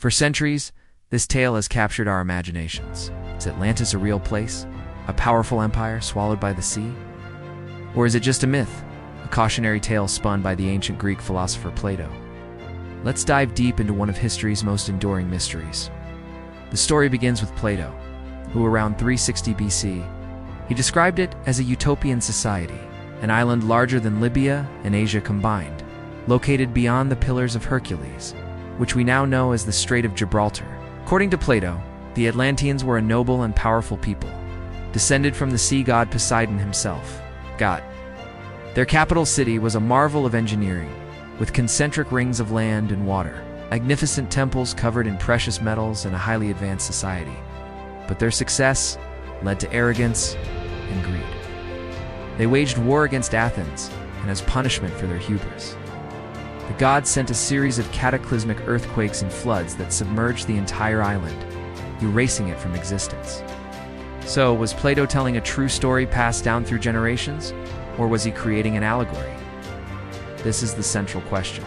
For centuries, this tale has captured our imaginations. Is Atlantis a real place? A powerful empire swallowed by the sea? Or is it just a myth? A cautionary tale spun by the ancient Greek philosopher Plato? Let's dive deep into one of history's most enduring mysteries. The story begins with Plato, who around 360 BC, he described it as a utopian society, an island larger than Libya and Asia combined, located beyond the Pillars of Hercules, which we now know as the Strait of Gibraltar. According to Plato, the Atlanteans were a noble and powerful people, descended from the sea god Poseidon himself. Their capital city was a marvel of engineering, with concentric rings of land and water, magnificent temples covered in precious metals, and a highly advanced society. But their success led to arrogance and greed. They waged war against Athens, and as punishment for their hubris, the gods sent a series of cataclysmic earthquakes and floods that submerged the entire island, erasing it from existence. So, was Plato telling a true story passed down through generations, or was he creating an allegory? This is the central question.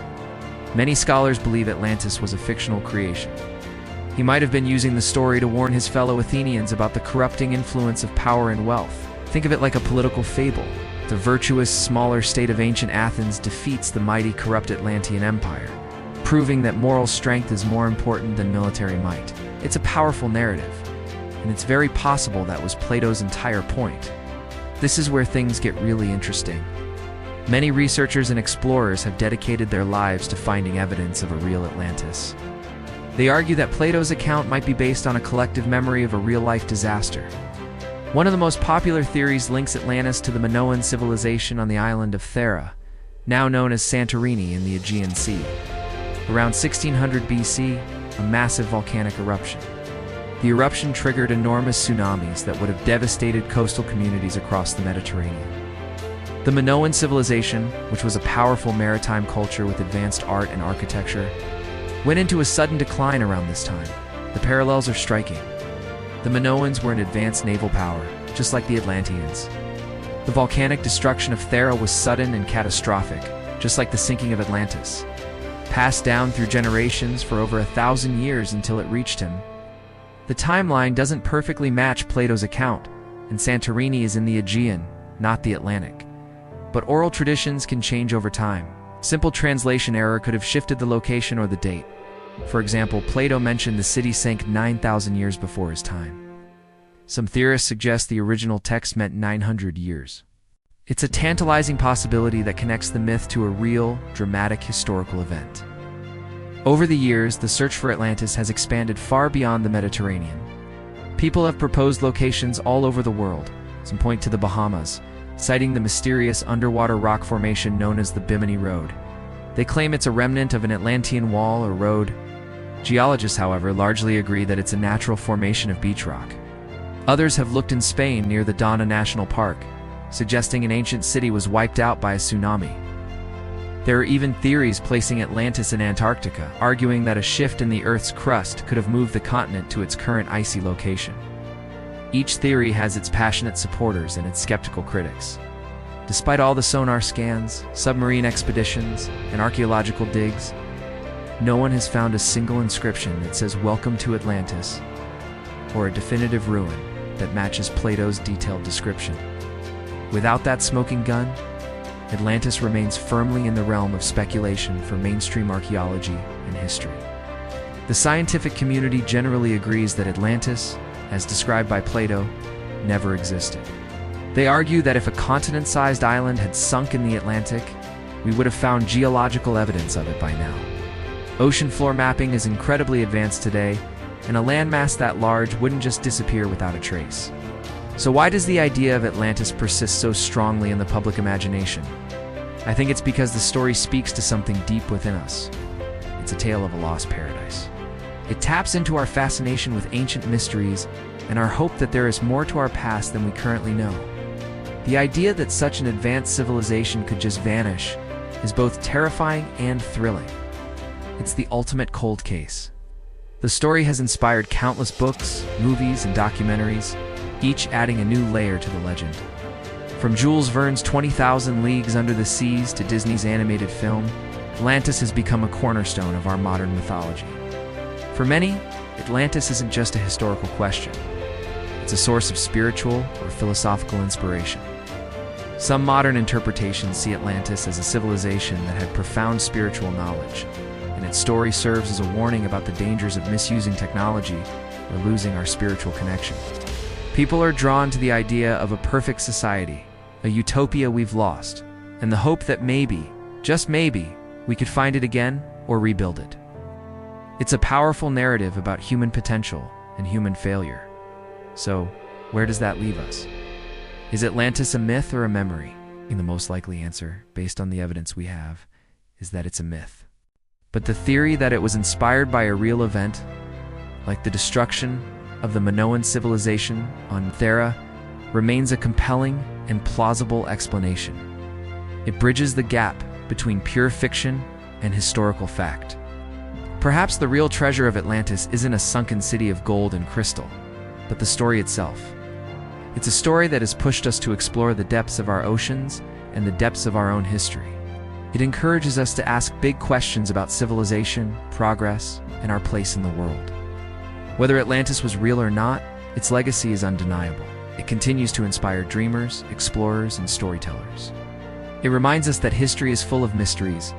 Many scholars believe Atlantis was a fictional creation. He might have been using the story to warn his fellow Athenians about the corrupting influence of power and wealth. Think of it like a political fable. The virtuous, smaller state of ancient Athens defeats the mighty, corrupt Atlantean Empire, proving that moral strength is more important than military might. It's a powerful narrative, and it's very possible that was Plato's entire point. This is where things get really interesting. Many researchers and explorers have dedicated their lives to finding evidence of a real Atlantis. They argue that Plato's account might be based on a collective memory of a real-life disaster. One of the most popular theories links Atlantis to the Minoan civilization on the island of Thera, now known as Santorini in the Aegean Sea. Around 1600 BC, a massive volcanic eruption. The eruption triggered enormous tsunamis that would have devastated coastal communities across the Mediterranean. The Minoan civilization, which was a powerful maritime culture with advanced art and architecture, went into a sudden decline around this time. The parallels are striking. The Minoans were an advanced naval power, just like the Atlanteans. The volcanic destruction of Thera was sudden and catastrophic, just like the sinking of Atlantis, passed down through generations for over 1,000 years until it reached him. The timeline doesn't perfectly match Plato's account, and Santorini is in the Aegean, not the Atlantic. But oral traditions can change over time. Simple translation error could have shifted the location or the date. For example, Plato mentioned the city sank 9,000 years before his time. Some theorists suggest the original text meant 900 years. It's a tantalizing possibility that connects the myth to a real, dramatic historical event. Over the years, the search for Atlantis has expanded far beyond the Mediterranean. People have proposed locations all over the world. Some point to the Bahamas, citing the mysterious underwater rock formation known as the Bimini Road. They claim it's a remnant of an Atlantean wall or road. Geologists, however, largely agree that it's a natural formation of beach rock. Others have looked in Spain near the Donna National Park, suggesting an ancient city was wiped out by a tsunami. There are even theories placing Atlantis in Antarctica, arguing that a shift in the Earth's crust could have moved the continent to its current icy location. Each theory has its passionate supporters and its skeptical critics. Despite all the sonar scans, submarine expeditions, and archaeological digs, no one has found a single inscription that says "Welcome to Atlantis," or a definitive ruin that matches Plato's detailed description. Without that smoking gun, Atlantis remains firmly in the realm of speculation for mainstream archaeology and history. The scientific community generally agrees that Atlantis, as described by Plato, never existed. They argue that if a continent-sized island had sunk in the Atlantic, we would have found geological evidence of it by now. Ocean floor mapping is incredibly advanced today, and a landmass that large wouldn't just disappear without a trace. So why does the idea of Atlantis persist so strongly in the public imagination? I think it's because the story speaks to something deep within us. It's a tale of a lost paradise. It taps into our fascination with ancient mysteries and our hope that there is more to our past than we currently know. The idea that such an advanced civilization could just vanish is both terrifying and thrilling. It's the ultimate cold case. The story has inspired countless books, movies, and documentaries, each adding a new layer to the legend. From Jules Verne's 20,000 Leagues Under the Seas to Disney's animated film, Atlantis has become a cornerstone of our modern mythology. For many, Atlantis isn't just a historical question. It's a source of spiritual or philosophical inspiration. Some modern interpretations see Atlantis as a civilization that had profound spiritual knowledge, and its story serves as a warning about the dangers of misusing technology or losing our spiritual connection. People are drawn to the idea of a perfect society, a utopia we've lost, and the hope that maybe, just maybe, we could find it again or rebuild it. It's a powerful narrative about human potential and human failure. So, where does that leave us? Is Atlantis a myth or a memory? And the most likely answer, based on the evidence we have, is that it's a myth. But the theory that it was inspired by a real event, like the destruction of the Minoan civilization on Thera, remains a compelling and plausible explanation. It bridges the gap between pure fiction and historical fact. Perhaps the real treasure of Atlantis isn't a sunken city of gold and crystal, but the story itself. It's a story that has pushed us to explore the depths of our oceans and the depths of our own history. It encourages us to ask big questions about civilization, progress, and our place in the world. Whether Atlantis was real or not, its legacy is undeniable. It continues to inspire dreamers, explorers, and storytellers. It reminds us that history is full of mysteries,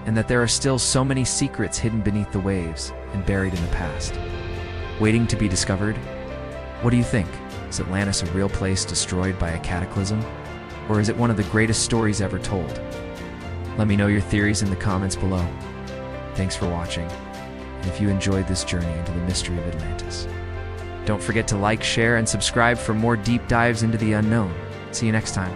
and that there are still so many secrets hidden beneath the waves and buried in the past, waiting to be discovered. What do you think? Is Atlantis a real place destroyed by a cataclysm? Or is it one of the greatest stories ever told? Let me know your theories in the comments below. Thanks for watching, and if you enjoyed this journey into the mystery of Atlantis, don't forget to like, share, and subscribe for more deep dives into the unknown. See you next time.